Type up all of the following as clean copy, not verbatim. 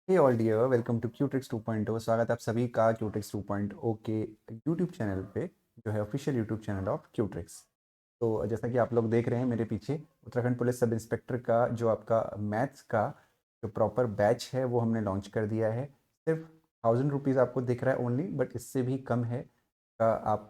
Hey all dear, welcome to Qtrix 2.0। स्वागत है आप सभी का क्यूट्रिक्स 2.0 के यूट्यूब चैनल पे, जो है ऑफिशियल यूट्यूब चैनल ऑफ क्यूट्रिक्स। तो जैसा कि आप लोग देख रहे हैं मेरे पीछे, उत्तराखंड पुलिस सब इंस्पेक्टर का जो आपका मैथ्स का जो प्रॉपर बैच है वो हमने लॉन्च कर दिया है। सिर्फ 1000 रुपीज़ आपको दिख रहा है ओनली, बट इससे भी कम है। आप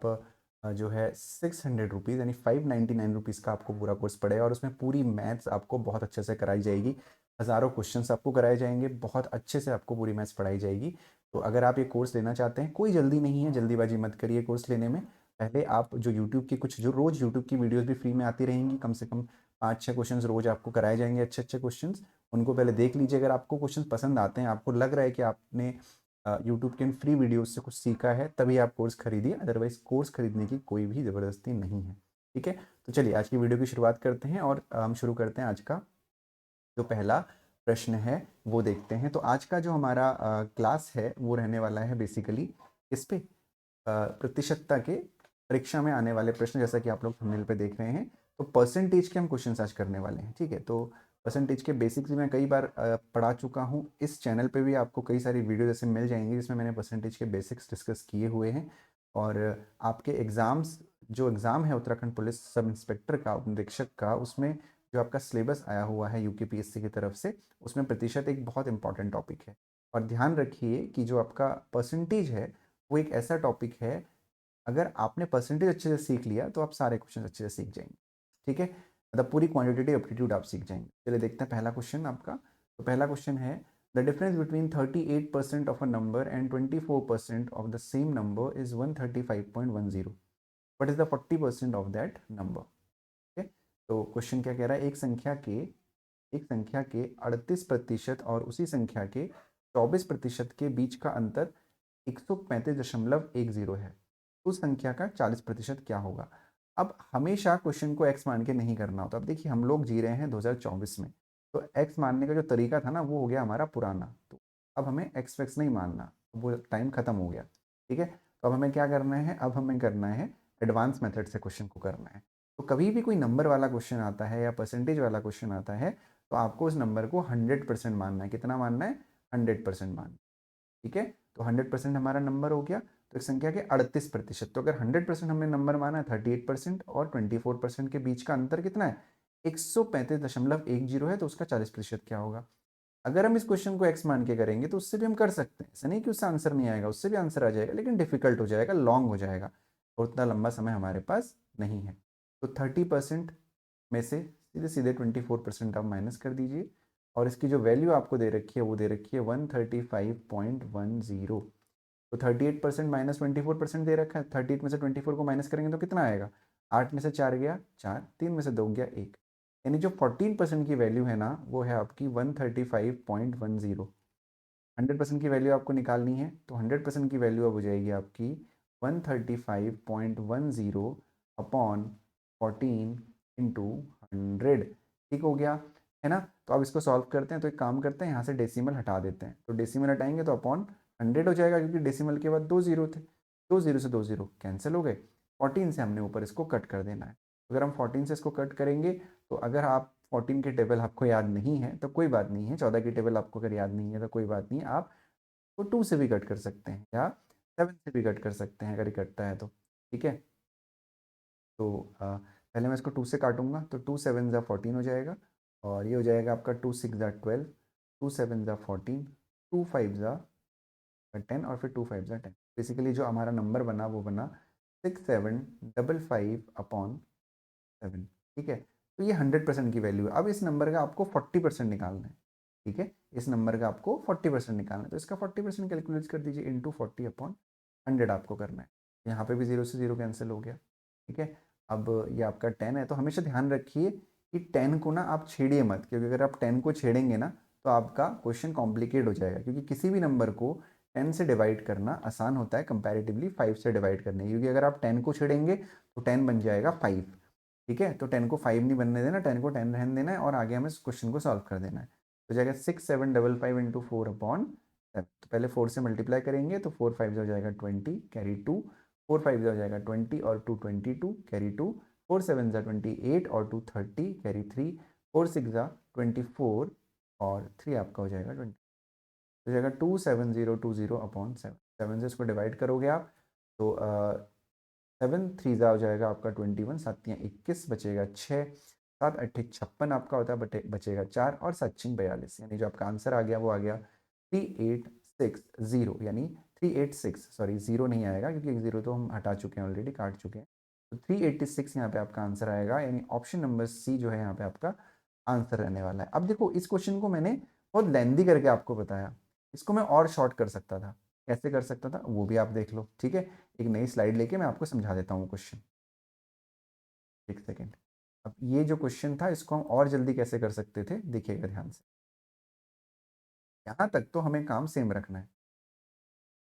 जो है 600 रुपीज़ यानी 599 रुपीज़ का आपको पूरा कोर्स पड़ेगा, और उसमें पूरी मैथ्स आपको बहुत अच्छे से कराई जाएगी। हज़ारों क्वेश्चंस आपको कराए जाएंगे, बहुत अच्छे से आपको पूरी मैथ्स पढ़ाई जाएगी। तो अगर आप ये कोर्स लेना चाहते हैं, कोई जल्दी नहीं है, जल्दीबाजी मत करिए कोर्स लेने में। पहले आप जो यूट्यूब की कुछ जो रोज़ यूट्यूब की वीडियोस भी फ्री में आती रहेंगी, कम से कम 5-6 क्वेश्चंस रोज़ आपको कराए जाएंगे, अच्छे अच्छे क्वेश्चंस। उनको पहले देख लीजिए। अगर आपको क्वेश्चन पसंद आते हैं, आपको लग रहा है कि आपने यूट्यूब के इन फ्री वीडियोस से कुछ सीखा है, तभी आप कोर्स खरीदिए। अदरवाइज कोर्स खरीदने की कोई भी ज़बरदस्ती नहीं है। ठीक है, तो चलिए आज की वीडियो की शुरुआत करते हैं, और हम शुरू करते हैं। आज का जो पहला प्रश्न है वो देखते हैं। तो आज का जो हमारा क्लास है वो रहने वाला है बेसिकली इस पे प्रतिशतता के परीक्षा में आने वाले प्रश्न, जैसा कि आप लोग थंबनेल पे देख रहे हैं। तो परसेंटेज के हम क्वेश्चन आज करने वाले हैं। ठीक है, तो परसेंटेज के बेसिक्स मैं कई बार पढ़ा चुका हूँ। इस चैनल पे भी आपको कई सारी वीडियो जैसे मिल जाएंगी जिसमें मैंने परसेंटेज के बेसिक्स डिस्कस किए हुए हैं। और आपके एग्ज़ाम्स, जो एग्ज़ाम है उत्तराखंड पुलिस सब इंस्पेक्टर का, निरीक्षक का, उसमें जो आपका सिलेबस आया हुआ है यूकेपीएससी की तरफ से, उसमें प्रतिशत एक बहुत इंपॉर्टेंट टॉपिक है। और ध्यान रखिए कि जो आपका परसेंटेज है वो एक ऐसा टॉपिक है, अगर आपने परसेंटेज अच्छे से सीख लिया तो आप सारे क्वेश्चन अच्छे से सीख जाएंगे। ठीक है, मतलब पूरी क्वांटिटेटिव एप्टीट्यूड आप सीख जाएंगे। चलिए देखते हैं पहला क्वेश्चन आपका। तो पहला क्वेश्चन है, the difference between 38% of a number and 24% of the same number is 135.10। What is the 40% of that number? ठीक है, तो क्वेश्चन क्या कह रहा है, एक संख्या के 38% और उसी संख्या के 24% के बीच का अंतर 135.10 है। उस संख्या का 40% क्या होगा? अब हमेशा क्वेश्चन को एक्स मान के नहीं करना होता। अब देखिए, हम लोग जी रहे हैं 2024 में, तो एक्स मानने का जो तरीका था ना वो हो गया हमारा पुराना। तो अब हमें एक्स वैक्स नहीं मानना, वो टाइम खत्म हो गया। ठीक है, तो अब हमें क्या करना है, अब हमें करना है एडवांस मेथड से क्वेश्चन को करना है। तो कभी भी कोई नंबर वाला क्वेश्चन आता है या परसेंटेज वाला क्वेश्चन आता है, तो आपको उस नंबर को 100% मानना है। कितना मानना है? 100% मानना है। ठीक है, तो 100% हमारा नंबर हो गया। तो एक संख्या के 38%, तो अगर 100% हमने नंबर माना है 38% और 24% के बीच का अंतर कितना है? 135.10 है, तो उसका 40% क्या होगा? अगर हम इस क्वेश्चन को एक्स मान के करेंगे तो उससे भी हम कर सकते हैं, ऐसा नहीं कि उससे आंसर नहीं आएगा, उससे भी आंसर आ जाएगा, लेकिन डिफिकल्ट हो जाएगा, लॉन्ग हो जाएगा, और उतना लंबा समय हमारे पास नहीं है। तो 30% में से सीधे सीधे 24% आप माइनस कर दीजिए, और इसकी जो वैल्यू आपको दे रखी है वो दे रखी है 135.10। तो 38% माइनस 24% दे रखा है। 38 में से 24 को माइनस करेंगे तो कितना आएगा? 8 में से 4 गया 4, 3 में से 2 गया 1। यानी जो 14% की वैल्यू है ना, वो है आपकी 135.10। 100% की वैल्यू आपको निकालनी है, तो 100% की वैल्यू अब हो जाएगी आपकी 135.10 अपॉन 14 इंटू 100। ठीक हो गया है ना? तो अब इसको सॉल्व करते हैं। तो एक काम करते हैं, यहाँ से डेसिमल हटा देते हैं। तो डेसिमल हटाएंगे तो अपॉन 100 हो जाएगा, क्योंकि डेसिमल के बाद 2 जीरो थे। 2 जीरो से 2 जीरो कैंसिल हो गए। 14 से हमने ऊपर इसको कट कर देना है। अगर हम 14 से इसको कट करेंगे, तो अगर आप 14 की टेबल आपको याद नहीं है तो कोई बात नहीं है, 14 की टेबल आपको अगर याद नहीं है तो कोई बात नहीं है, आप तो 2 से भी कट कर सकते हैं या 7 से भी कट कर सकते हैं अगर कटता है तो। ठीक है, तो पहले मैं इसको 2 से काटूंगा, तो 2 7 ज़ा 14 हो जाएगा, और ये हो जाएगा आपका 2 6 ज़ा 12, 2 7 ज़ा 14, 2 5 ज़ा 10, और फिर 2 5 ज़ा 10। बेसिकली जो हमारा नंबर बना वो बना 6755 अपॉन 7। ठीक है, तो ये 100% की वैल्यू है। अब इस नंबर का आपको 40% निकालना है। ठीक है, इस नंबर का आपको 40% निकालना है, तो इसका 40% कैलकुलेट कर दीजिए, इंटू 40 अपॉन 100 आपको करना है। यहाँ पे भी जीरो से जीरो कैंसिल हो गया। ठीक है, अब ये आपका 10 है, तो हमेशा ध्यान रखिए कि 10 को ना आप छेड़िए मत, क्योंकि अगर आप 10 को छेड़ेंगे ना तो आपका क्वेश्चन कॉम्प्लिकेट हो जाएगा, क्योंकि किसी भी नंबर को 10 से डिवाइड करना आसान होता है कंपैरेटिवली 5 से डिवाइड करने, क्योंकि अगर आप 10 को छेड़ेंगे तो 10 बन जाएगा 5। ठीक है, तो 10 को 5 नहीं बनने देना, 10 को 10 रहने देना है, और आगे हमें इस क्वेश्चन को सॉल्व कर देना है। तो जाएगा 6755 इंटू 4 अपॉन 7। तो पहले 4 से मल्टीप्लाई करेंगे, तो 4 5 हो जाएगा 20, कैरी 2, 4 5 हो जाएगा 20 और 2 22, कैरी 2, 4 7 ज़ा 28 और 2 30, कैरी 3, 4 6 ज़ा 24 और 3 आपका हो जाएगा 20। तो जाएगा 27020 अपॉन 7। 7 से इसको डिवाइड करोगे आप तो 7 3 हो जाएगा आपका 21, 7 21 बचेगा 6, 7 8 56 आपका होता है, बचेगा 4 और 7 42, यानी जो आपका आंसर आ गया वो आ गया 3860, यानी 386, सॉरी जीरो नहीं आएगा क्योंकि एक जीरो तो हम हटा चुके हैं ऑलरेडी, काट चुके हैं। तो 386 यहाँ पे आपका आंसर आएगा, यानी ऑप्शन नंबर सी जो है यहाँ पे आपका आंसर रहने वाला है। अब देखो इस क्वेश्चन को मैंने बहुत लेंदी करके आपको बताया, इसको मैं और शॉर्ट कर सकता था। कैसे कर सकता था वो भी आप देख लो, ठीक है। एक नई स्लाइड लेके मैं आपको समझा देता हूँ क्वेश्चन, एक सेकेंड। अब ये जो क्वेश्चन था इसको हम और जल्दी कैसे कर सकते थे, देखिएगा ध्यान से। यहाँ तक तो हमें काम सेम रखना है,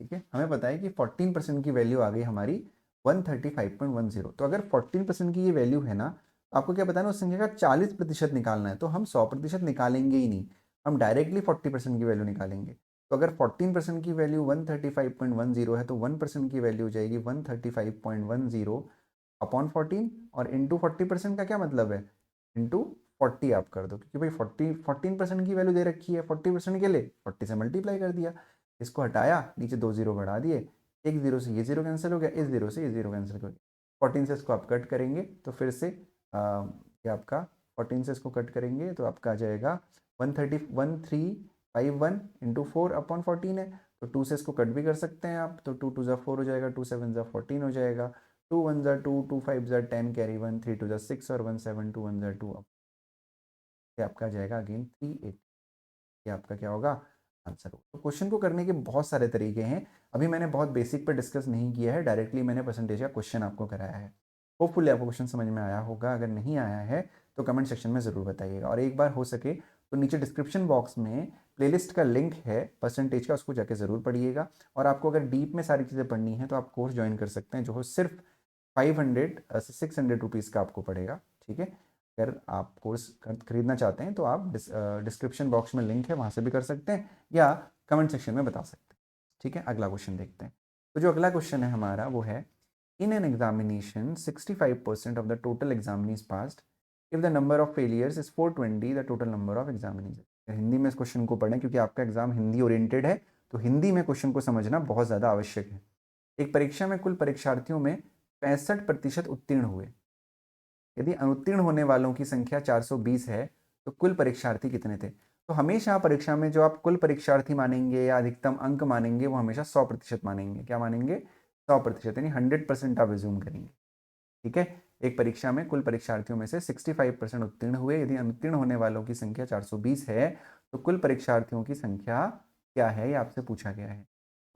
ठीक है। हमें पता है कि 14% की वैल्यू आ गई हमारी 135.10। तो अगर 14% की ये वैल्यू है ना, तो आपको क्या बताना, उस संख्या का 40% निकालना है। तो हम 100% निकालेंगे ही नहीं, हम डायरेक्टली 40% की वैल्यू निकालेंगे। तो अगर 14% की वैल्यू 135.10 है तो 1% की वैल्यू हो जाएगी 135.10 अपॉन 14, और इंटू 40% का क्या मतलब है, इंटू 40 आप कर दो, क्योंकि भाई 14% की वैल्यू दे रखी है 40% के लिए, 40 से मल्टीप्लाई कर दिया। इसको हटाया, नीचे 2 जीरो बढ़ा दिए, एक जीरो से ये जीरो कैंसिल हो गया, इस जीरो से ये जीरो कैंसिल हो गया। 14 से इसको आप कट करेंगे तो फिर से ये आपका 14 से इसको कट करेंगे तो आपका आ जाएगा 1351 इंटू 4 अपॉन 14 है। तो 2 से इसको कट भी कर सकते हैं आप, तो 2 2 ज़ा 4 हो जाएगा, 2 7 ज़ा 14 हो जाएगा, 2 1 ज़ा 2, 2 5 ज़ा 10, कैरी 1, 3 2 ज़ा 6 और 1 7, 2 1 ज़ा 2। ये आपका जाएगा अगेन 3 8। ये आपका क्या होगा, आंसर होगा। तो क्वेश्चन को करने के बहुत सारे तरीके हैं, अभी मैंने बहुत बेसिक पर डिस्कस नहीं किया है, डायरेक्टली मैंने परसेंटेज का क्वेश्चन आपको कराया है। होपफुली आपको क्वेश्चन समझ में आया होगा, अगर नहीं आया है तो कमेंट सेक्शन में ज़रूर बताइएगा। और एक बार हो सके तो नीचे डिस्क्रिप्शन बॉक्स में प्लेलिस्ट का लिंक है परसेंटेज का, उसको जाके ज़रूर पढ़िएगा। और आपको अगर डीप में सारी चीज़ें पढ़नी है तो आप कोर्स ज्वाइन कर सकते हैं, जो हो सिर्फ 500 से 600 रुपीज़ का आपको पड़ेगा, ठीक है। अगर आप कोर्स खरीदना चाहते हैं तो आप डिस्क्रिप्शन बॉक्स में लिंक है, वहाँ से भी कर सकते हैं या कमेंट सेक्शन में बता सकते हैं, ठीक है। अगला क्वेश्चन देखते हैं। तो जो अगला क्वेश्चन है हमारा वो है, in an examination 65% of the total examinees passed, if the number of failures is 420 the total number of examinees. Hindi में इस क्वेश्चन को पढ़ें क्योंकि आपका एग्जाम हिंदी ओरिएंटेड है, तो हिंदी में क्वेश्चन को समझना बहुत ज़्यादा आवश्यक है। एक परीक्षा में कुल परीक्षार्थियों में 65% उत्तीर्ण हुए, यदि अनुत्तीर्ण होने वालों की संख्या 420 है तो कुल परीक्षार्थी कितने थे। तो हमेशा परीक्षा में जो आप कुल परीक्षार्थी मानेंगे या अधिकतम अंक मानेंगे वो हमेशा 100% मानेंगे। क्या मानेंगे, 100%, यानी 100% आप रिज्यूम करेंगे, ठीक है। एक परीक्षा में कुल परीक्षार्थियों में से 65% उत्तीर्ण हुए, यदि अनुत्तीर्ण होने वालों की संख्या 420 है तो कुल परीक्षार्थियों की संख्या क्या है, ये आपसे पूछा गया है।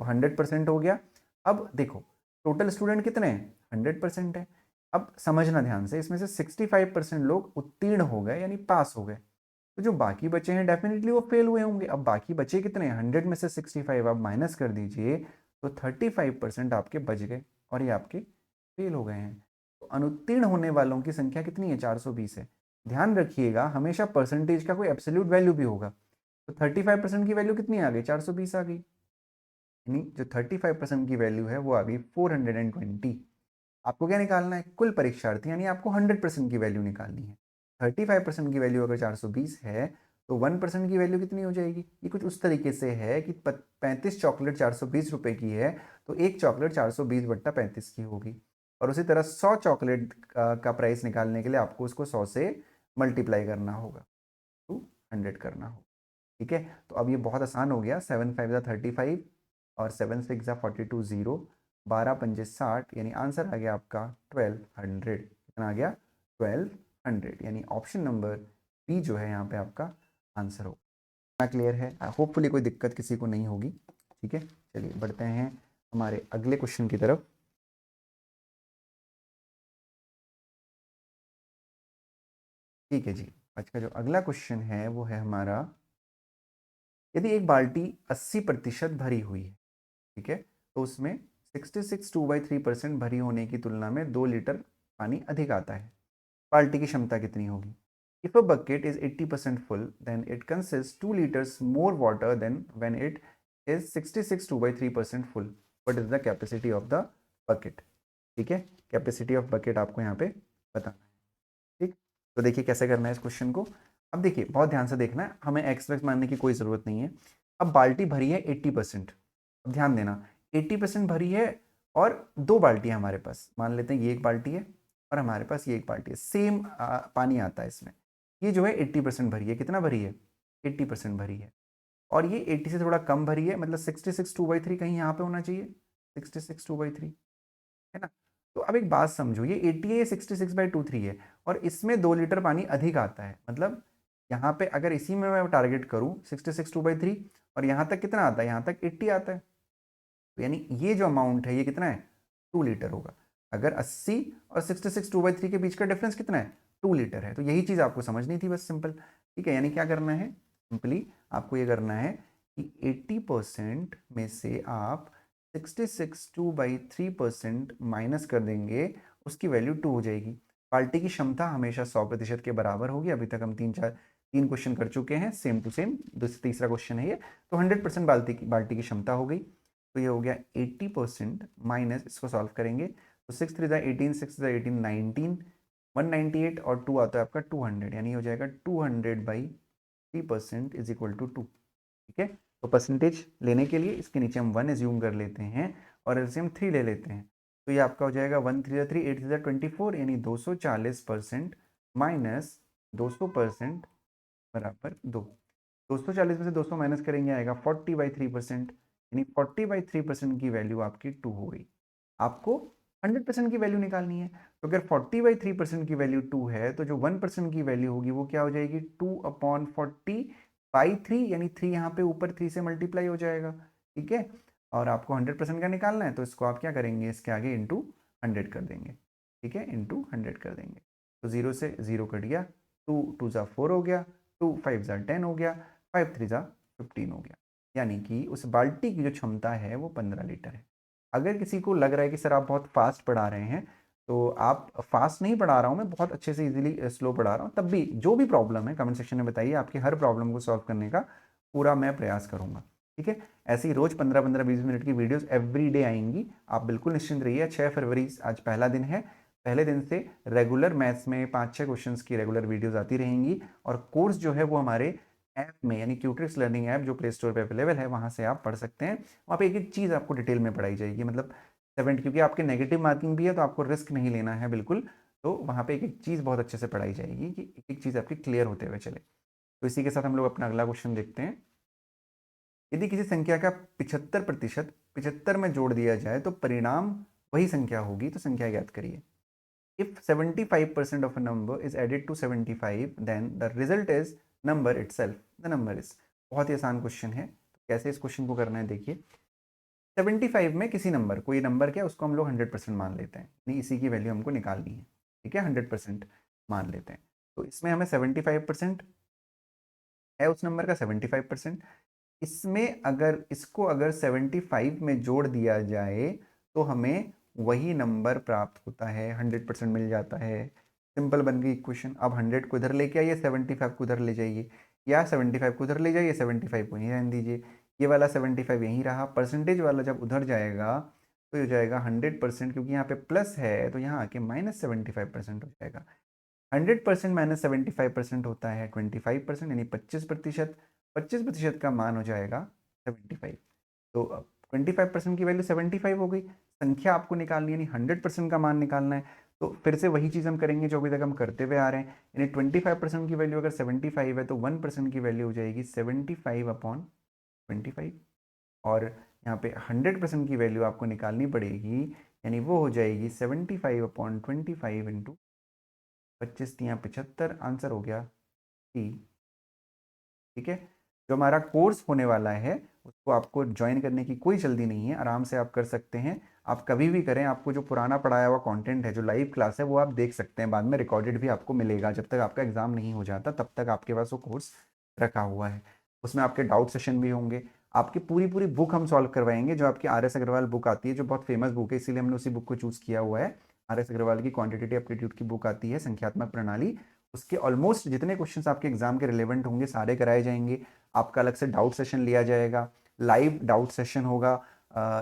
वो 100% हो गया। अब देखो टोटल स्टूडेंट कितने हैं, 100% है। अब समझना ध्यान से, इसमें से 65% लोग उत्तीर्ण हो गए यानी पास हो गए, तो जो बाकी बचे हैं डेफिनेटली वो फेल हुए होंगे। अब बाकी बचे कितने हैं, 100 में से 65 आप माइनस कर दीजिए तो 35% आपके बच गए और ये आपके फेल हो गए हैं। तो अनुत्तीर्ण होने वालों की संख्या कितनी है, 420 है। ध्यान रखिएगा हमेशा परसेंटेज का कोई एब्सोल्यूट वैल्यू भी होगा, तो 35% की वैल्यू कितनी आ गई, 420 आ गई, यानी जो 35% की वैल्यू है वो आ गई 420। आपको क्या निकालना है, कुल परीक्षार्थी, यानी आपको 100% की वैल्यू निकालनी है। 35% की वैल्यू अगर 420 है तो 1% की वैल्यू कितनी हो जाएगी, ये कुछ उस तरीके से है कि 35 चॉकलेट 420 रुपए की है तो एक चॉकलेट 420/35 की होगी। और उसी तरह 100 चॉकलेट का प्राइस निकालने के लिए आपको उसको 100 से मल्टीप्लाई करना होगा, 200 करना होगा, ठीक है। तो अब ये बहुत आसान हो गया, 7 5 35 और 7 6 42 0, 12 पंजे 60, यानी आंसर आ गया आपका 1200। कितना आ गया, 1200, यानी ऑप्शन नंबर बी जो है यहाँ पे आपका आंसर हो। क्लियर है, होपफुली कोई दिक्कत किसी को नहीं होगी, ठीक है। चलिए बढ़ते हैं हमारे अगले क्वेश्चन की तरफ। ठीक है जी, आज का जो अगला क्वेश्चन है वो है हमारा, यदि एक बाल्टी 80% भरी हुई है, ठीक है, तो उसमें 66 2/3% भरी होने की तुलना में 2 लीटर पानी अधिक आता है, बाल्टी की क्षमता कितनी होगी। If a bucket is 80% full then it consists 2 liters more water than when it is 66 2/3% full. What is the capacity of the bucket? ठीक है, कैपेसिटी ऑफ बकेट आपको यहाँ पे बताना है, ठीक। तो देखिए कैसे करना है इस क्वेश्चन को। अब देखिए बहुत ध्यान से देखना है, हमें एक्स वैक्स मानने की कोई ज़रूरत नहीं है, अब बाल्टी भरी है 80%, अब ध्यान देना 80% भरी है और 2 बाल्टी है हमारे पास, मान लेते हैं ये एक बाल्टी है और हमारे पास ये एक बाल्टी है, सेम पानी आता है इसमें। ये जो है 80% भरी है, कितना भरी है 80% भरी है, और ये 80 से थोड़ा कम भरी है, मतलब 66 2/3 कहीं यहाँ पे होना चाहिए, 66 2/3, है ना। तो अब एक बात समझो, ये 80 है, ये 66/23 है, और इसमें 2 लीटर पानी अधिक आता है, मतलब यहाँ पे अगर इसी में मैं टारगेट करूँ 66 2/3, और यहाँ तक कितना आता है, यहाँ तक 80 आता है, तो यानी ये जो अमाउंट है ये कितना है 2 लीटर होगा। अगर 80 और 66 2/3 के बीच का डिफरेंस कितना है 2 लीटर है। तो यही चीज़ आपको समझनी थी बस, सिंपल। ठीक है, यानी क्या करना है, सिंपली आपको ये करना है कि 80% में से आप 66 2/3% माइनस कर देंगे, उसकी वैल्यू 2 हो जाएगी। बाल्टी की क्षमता हमेशा 100% के बराबर होगी। अभी तक हम 3 क्वेश्चन कर चुके हैं सेम टू सेम, तीसरा क्वेश्चन है ये। तो 100% बाल्टी की क्षमता हो गई। तो ये हो गया 80% माइनस, इसको सॉल्व करेंगे तो 6 3 18, 6 3 18 19, 198 और 2 आता है आपका 200, यानी हो जाएगा 200/3% इज इक्वल टू 2। ठीक है, तो परसेंटेज लेने के लिए इसके नीचे हम 1 एज्यूम कर लेते हैं और एलसीएम 3 ले लेते हैं। तो ये आपका हो जाएगा 1 3 3 8 3 24, यानी 240% माइनस 200% बराबर 2। 240 में से 200 माइनस करेंगे आएगा 40/3%, यानी 40/3% की वैल्यू आपकी 2 हो गई। आपको 100% की वैल्यू निकालनी है, तो अगर 40/3% की वैल्यू 2 है तो जो 1% की वैल्यू होगी वो क्या हो जाएगी 2/40/3, यानी 3 यहाँ पे ऊपर 3 से मल्टीप्लाई हो जाएगा। ठीक है, और आपको 100% का निकालना है तो इसको आप क्या करेंगे, इसके आगे इंटू 100 कर देंगे। ठीक है, इंटू 100 कर देंगे, तो 0 से 0 कट गया, 2 2 ज़ा 4 हो गया, 2 5 ज़ा 10 हो गया, 5 3 ज़ा 15 हो गया, यानी कि उस बाल्टी की जो क्षमता है वो 15 लीटर है। अगर किसी को लग रहा है कि सर आप बहुत फास्ट पढ़ा रहे हैं, तो आप फास्ट नहीं पढ़ा रहा हूँ मैं, बहुत अच्छे से इजीली स्लो पढ़ा रहा हूँ, तब भी जो भी प्रॉब्लम है कमेंट सेक्शन में बताइए, आपकी हर प्रॉब्लम को सॉल्व करने का पूरा मैं प्रयास करूँगा। ठीक है, ऐसे ही रोज 15-15 20 मिनट की वीडियोस एवरी डे आएंगी, आप बिल्कुल निश्चिंत रहिए। 6 फरवरी आज पहला दिन है, पहले दिन से रेगुलर मैथ्स में 5-6 क्वेश्चंस की रेगुलर वीडियोस आती रहेंगी, और कोर्स जो है वो हमारे ऐप में, यानी क्यूट्रिक्स लर्निंग ऐप जो प्ले स्टोर पे अवेलेबल है, वहाँ से आप पढ़ सकते हैं। वहाँ पे एक एक चीज़ आपको डिटेल में पढ़ाई जाएगी, मतलब 70, क्योंकि आपके नेगेटिव मार्किंग भी है तो आपको रिस्क नहीं लेना है बिल्कुल। तो वहाँ पे एक एक चीज़ बहुत अच्छे से पढ़ाई जाएगी कि एक एक चीज़ आपकी क्लियर होते हुए चले। तो इसी के साथ हम लोग अपना अगला क्वेश्चन देखते हैं। यदि किसी संख्या का 75% 75 में जोड़ दिया जाए तो परिणाम वही संख्या होगी, तो संख्या ज्ञात करिए। If 75% of a number is added to 75, then the result is number itself. The number is, बहुत ही आसान क्वेश्चन है। तो कैसे इस क्वेश्चन को करना है देखिए, 75 में किसी नंबर, कोई नंबर क्या उसको हम लोग 100% मान लेते हैं, नहीं इसी की वैल्यू हमको निकालनी है। ठीक है, 100% मान लेते हैं। तो इसमें हमें 75% है उस नंबर का, 75%। इसमें अगर इसको अगर 75 में जोड़ दिया जाए तो हमें वही नंबर प्राप्त होता है, 100% मिल जाता है। सिंपल बन गई इक्वेशन। अब 100 को इधर लेके आइए, 75 को उधर ले जाइए, या 75 को उधर ले जाइए, 75 को यहीं रहने दीजिए। ये वाला 75 यहीं रहा, परसेंटेज वाला जब उधर जाएगा तो ये हो जाएगा 100%, क्योंकि यहाँ पे प्लस है तो यहाँ आके -75% हो जाएगा। 100% -75% होता है 25%, यानी 25%। 25% का मान हो जाएगा 75। तो 25% की वैल्यू 75 हो गई। संख्या आपको निकालनी है, यानी 100% का मान निकालना है। तो फिर से वही चीज़ हम करेंगे जो अभी तक हम करते हुए आ रहे हैं, यानी 25% की वैल्यू अगर 75 है तो 1% की वैल्यू हो जाएगी 75/25, और यहाँ पे 100% की वैल्यू आपको निकालनी पड़ेगी, यानी वो हो जाएगी 75/25 इंटू 25 तियाँ 75, आंसर हो गया टी। ठीक है, जो हमारा कोर्स होने वाला है उसको आपको ज्वाइन करने की कोई जल्दी नहीं है, आराम से आप कर सकते हैं। आप कभी भी करें, आपको जो पुराना पढ़ाया हुआ कंटेंट है, जो लाइव क्लास है, वो आप देख सकते हैं, बाद में रिकॉर्डेड भी आपको मिलेगा। जब तक आपका एग्जाम नहीं हो जाता तब तक आपके पास वो कोर्स रखा हुआ है। उसमें आपके डाउट सेशन भी होंगे, आपकी पूरी पूरी बुक हम सॉल्व करवाएंगे। जो आपकी RS अग्रवाल बुक आती है, जो बहुत फेमस बुक है, इसीलिए हमने उसी बुक को चूज़ किया हुआ है। RS अग्रवाल की क्वांटिटेटिव एप्टीट्यूड की बुक आती है, संख्यात्मक प्रणाली। उसके ऑलमोस्ट जितने क्वेश्चंस आपके एग्जाम के रिलेवेंट होंगे सारे कराए जाएंगे। आपका अलग से डाउट सेशन लिया जाएगा, लाइव डाउट सेशन होगा।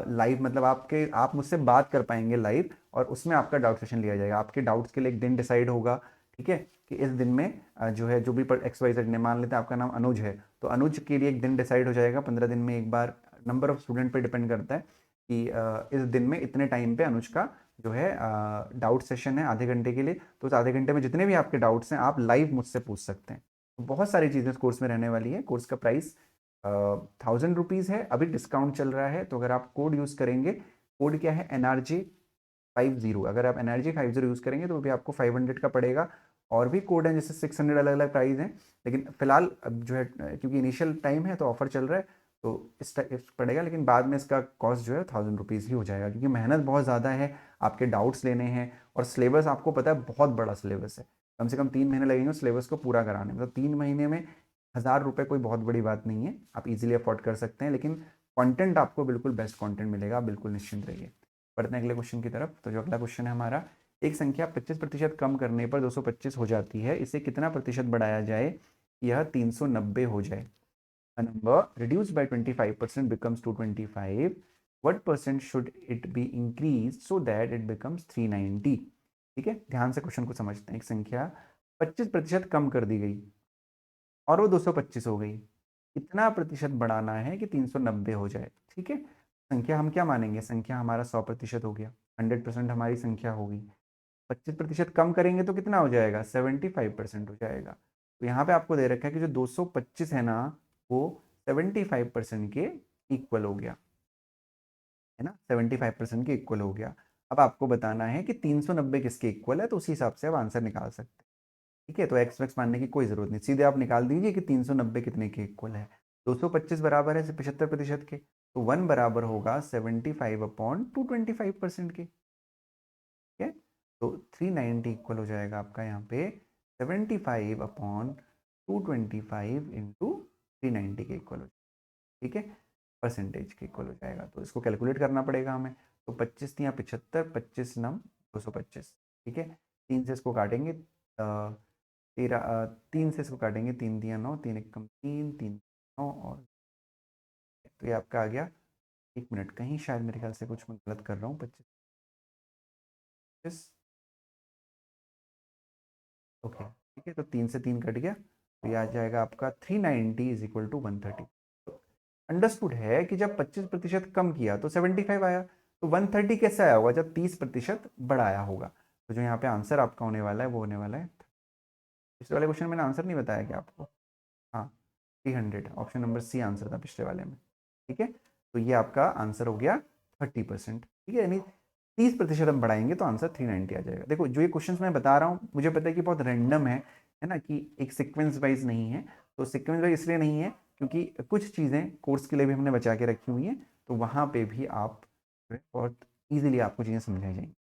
लाइव मतलब आप मुझसे बात कर पाएंगे लाइव, और उसमें आपका डाउट सेशन लिया जाएगा। आपके डाउट्स के लिए एक दिन डिसाइड होगा। ठीक है, कि इस दिन में जो है जो भी XYZ ने, मान लेते हैं आपका नाम अनुज है, तो अनुज के लिए एक दिन डिसाइड हो जाएगा 15 दिन में एक बार, नंबर ऑफ स्टूडेंट पे डिपेंड करता है कि इस दिन में इतने टाइम पे अनुज का जो है डाउट सेशन है आधे घंटे के लिए, तो उस आधे घंटे में जितने भी आपके डाउट्स हैं आप लाइव मुझसे पूछ सकते हैं। तो बहुत सारी चीज़ें इस कोर्स में रहने वाली है। कोर्स का प्राइस 1000 रुपीज़ है, अभी डिस्काउंट चल रहा है, तो अगर आप कोड यूज़ करेंगे, कोड क्या है NRJ50, अगर आप NRJ50 यूज़ करेंगे तो भी आपको 500 का पड़ेगा। और भी कोड हैं जैसे 600 अलग अलग प्राइस हैं, लेकिन फिलहाल अब जो है क्योंकि इनिशियल टाइम है तो ऑफर चल रहा है, तो इस टाइप पड़ेगा, लेकिन बाद में इसका कॉस्ट जो है 1000 रुपीज़ ही हो जाएगा, क्योंकि मेहनत बहुत ज़्यादा है, आपके डाउट्स लेने हैं, और सिलेबस आपको पता है बहुत बड़ा सिलेबस है, कम से कम 3 महीने लगेंगे सिलेबस को पूरा कराने में। तो 3 महीने में 1000 रुपये कोई बहुत बड़ी बात नहीं है, आप इजीली अफोर्ड कर सकते हैं, लेकिन कंटेंट आपको बिल्कुल बेस्ट कंटेंट मिलेगा, आप बिल्कुल निश्चिंत रहिए। बढ़ते हैं अगले क्वेश्चन की तरफ। तो जो अगला क्वेश्चन है हमारा, एक संख्या 25% कम करने पर 225 हो जाती है, इसे कितना प्रतिशत बढ़ाया जाए यह 390 हो जाए। A number reduced by 25% becomes 225. What percent should it be increased so that it becomes 390? ठीक है, ध्यान से क्वेश्चन को समझते हैं। एक संख्या 25% कम कर दी गई और वो 225 हो गई, कितना प्रतिशत बढ़ाना है कि 390 हो जाए। ठीक है, संख्या हम क्या मानेंगे, संख्या हमारा 100% हो गया, 100% हमारी संख्या होगी। 25% कम करेंगे तो कितना हो जाएगा, 75% हो जाएगा। तो यहाँ पे आपको दे रखा है कि जो 225 है ना, वो 75% के इक्वल हो गया, है ना, 75% के इक्वल हो गया। अब आपको बताना है कि 390 किसके इक्वल है, तो उसी हिसाब से आप आंसर निकाल सकते हैं। ठीक है, तो एक्स वैक्स मानने की कोई जरूरत नहीं, सीधे आप निकाल दीजिए कि 390 कितने के इक्वल है। 225 बराबर है 75% के, तो 1 बराबर होगा 75/225% के। ठीक है, तो 390 इक्वल हो जाएगा आपका यहाँ पे 75/225 इंटू 390 के इक्वल हो जाएगा। ठीक है, परसेंटेज के इक्वल हो जाएगा, तो इसको कैलकुलेट करना पड़ेगा हमें। तो 25 या 75, 25 नम 225। ठीक है, 3 से इसको काटेंगे, 3 से इसको काटेंगे, 3 दिया 9, 3 एक कम 3, 3 9, और तो ये आपका आ गया। 1 मिनट, कहीं शायद मेरे ख्याल से कुछ मैं गलत कर रहा हूँ। 25, ओके ठीक है, तो 3 से 3 कट गया, तो ये आ जाएगा आपका 390 इज इक्वल टू 130। अंडरस्टूड है कि जब 25% कम किया तो 75 आया, तो 130 कैसे आया होगा, जब 30% बढ़ाया होगा। तो जो यहाँ पे आंसर आपका होने वाला है वो होने वाला है, पिछले वाले क्वेश्चन में मैंने आंसर नहीं बताया क्या आपको, हाँ 300, ऑप्शन नंबर सी आंसर था पिछले वाले में। ठीक है, तो ये आपका आंसर हो गया 30%। ठीक है, यानी 30% हम बढ़ाएंगे तो आंसर 390 आ जाएगा। देखो जो ये क्वेश्चन मैं बता रहा हूँ, मुझे पता है कि बहुत रैंडम है ना, कि एक सिक्वेंस वाइज नहीं है। तो सिक्वेंस वाइज इसलिए नहीं है क्योंकि कुछ चीज़ें कोर्स के लिए भी हमने बचा के रखी हुई हैं, तो वहाँ पे भी आप बहुत ईजिली आपको चीज़ें समझाई जाएंगी।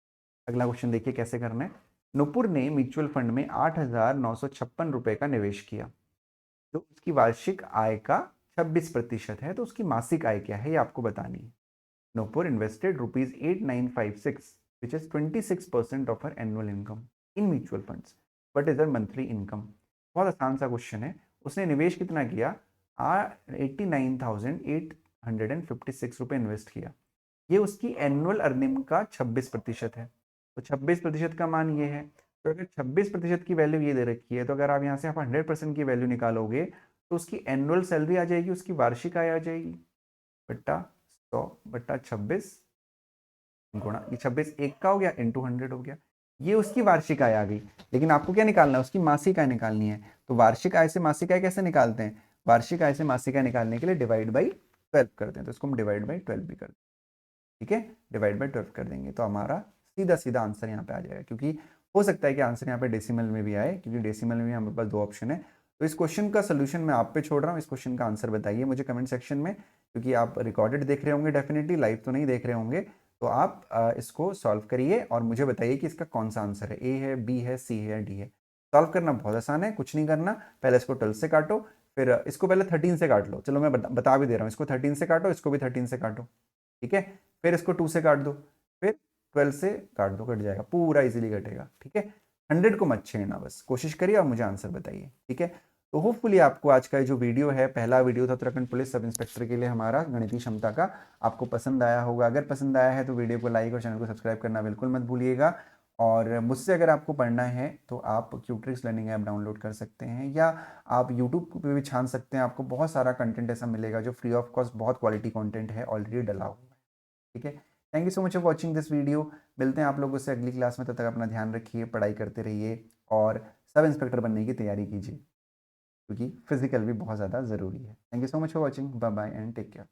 अगला क्वेश्चन देखिए कैसे करना है। नुपुर ने म्यूचुअल फंड में 8,956 रुपए का निवेश किया, जो उसकी वार्षिक आय का 26% है, तो उसकी मासिक आय क्या है ये आपको बतानी है। Nopur invested rupees 8956, which is 26% of her annual income in mutual funds. What is her monthly income? बहुत आसान सा क्वेश्चन है। उसने निवेश कितना किया, 89,856 रुपये इन्वेस्ट किया। ये उसकी एनुअल अर्निंग का 26% है, तो 26% का मान ये है। तो अगर 26% की वैल्यू ये दे रखी है, तो अगर आप यहाँ से आप 100% की वैल्यू निकालोगे तो उसकी एनुअल सैलरी आ जाएगी, उसकी वार्षिक आय आ जाएगी, बट्टा 100/26 गुणा, ये 26 एक का हो गया, इंटू 100 हो गया, ये उसकी वार्षिक आय आ गई। लेकिन आपको क्या निकालना है, उसकी मासिक आय निकालनी है। तो वार्षिक आय से मासिक आय कैसे निकालते हैं, वार्षिक आय से मासिक आय निकालने के लिए डिवाइड बाई 12 करते हैं, तो इसको हम डिवाइड बाई 12 भी करते हैं। ठीक है, डिवाइड बाई 12 कर देंगे तो हमारा सीधा सीधा आंसर यहाँ पे आ जाएगा, क्योंकि हो सकता है कि आंसर यहाँ पे डेसिमल में भी आए, क्योंकि डेसिमल में भी हमारे पास 2 ऑप्शन है। तो इस क्वेश्चन का सोल्यूशन मैं आप पे छोड़ रहा हूँ, इस क्वेश्चन का आंसर बताइए मुझे कमेंट सेक्शन में, क्योंकि आप रिकॉर्डेड देख रहे होंगे डेफिनेटली, लाइव तो नहीं देख रहे होंगे। तो आप इसको सॉल्व करिए और मुझे बताइए कि इसका कौन सा आंसर है, ए है, बी है, सी है या डी है। सॉल्व करना बहुत आसान है, कुछ नहीं करना, पहले इसको 12 से काटो, फिर इसको पहले 13 से काट लो, चलो मैं बता भी दे रहा हूँ, इसको 13 से काटो, इसको भी 13 से काटो। ठीक है, फिर इसको 2 से काट दो, फिर 12 से काट दो, कट जाएगा, पूरा इजीली कटेगा। ठीक है, 100 को मत छेड़ना, बस कोशिश करिए और मुझे आंसर बताइए। ठीक है, तो होपफुली आपको आज का जो वीडियो है, पहला वीडियो था उत्तराखंड पुलिस सब इंस्पेक्टर के लिए हमारा गणितीय क्षमता का, आपको पसंद आया होगा। अगर पसंद आया है तो वीडियो को लाइक और चैनल को सब्सक्राइब करना बिल्कुल मत भूलिएगा। और मुझसे अगर आपको पढ़ना है तो आप क्यूट्रिक्स लर्निंग ऐप डाउनलोड कर सकते हैं, या आप यूट्यूब पे भी छान सकते हैं। आपको बहुत सारा कंटेंट ऐसा मिलेगा जो फ्री ऑफ कॉस्ट बहुत क्वालिटी कंटेंट है, ऑलरेडी डला हुआ है। ठीक है, thank you so much for watching this video. मिलते हैं आप लोगों से अगली क्लास में। तब तक अपना ध्यान रखिए, पढ़ाई करते रहिए और सब इंस्पेक्टर बनने की तैयारी कीजिए, क्योंकि फिजिकल भी बहुत ज़्यादा ज़रूरी है। Thank you so much for watching, bye bye and take care.